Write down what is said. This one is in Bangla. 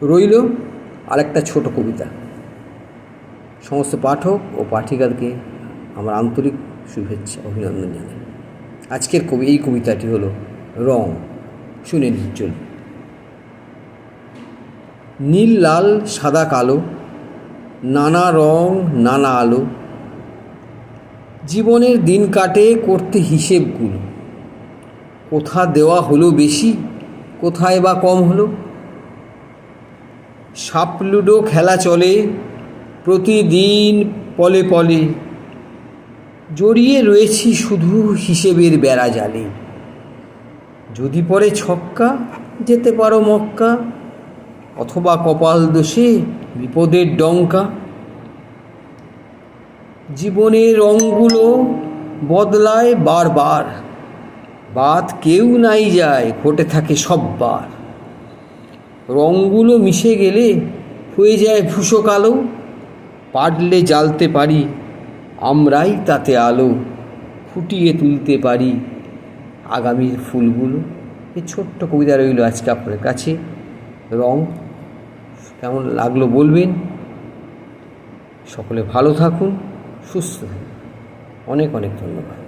রইল আরেকটা ছোট কবিতা। সমস্ত পাঠক ও পাঠিকাকে আমার আন্তরিক শুভেচ্ছা অভিনন্দন জানাই। আজকের এই কবিতাটি হলো রং। শুনে নিন চলুন। নীল লাল সাদা কালো, নানা রং নানা আলো, জীবনের দিন কাটে করতে হিসেবগুলো। কোথা দেওয়া হলো বেশি, কোথায় বা কম হলো। সাপ লুডো খেলা চলে প্রতিদিন পলে পলে, জড়িয়ে রয়েছি শুধু হিসেবের বেড়া জালে। যদি পড়ে ছক্কা যেতে পারো মক্কা, অথবা কপাল দোষে বিপদের ডঙ্কা। জীবনের রঙগুলো বদলায় বারবার, বাদ কেউ নাই যায় ঘটে থাকে সববার। রঙগুলো মিশে গেলে হয়ে যায় ভূষো কালো, পারলে জ্বালতে পারি আমরাই তাতে আলো, ফুটিয়ে তুলতে পারি আগামীর ফুলগুলো। এই ছোট্ট কবিতা রইল আজকে আপনার কাছে। রং কেমন লাগলো বলবেন। সকলে ভালো থাকুন, সুস্থ থাকুন। অনেক অনেক ধন্যবাদ।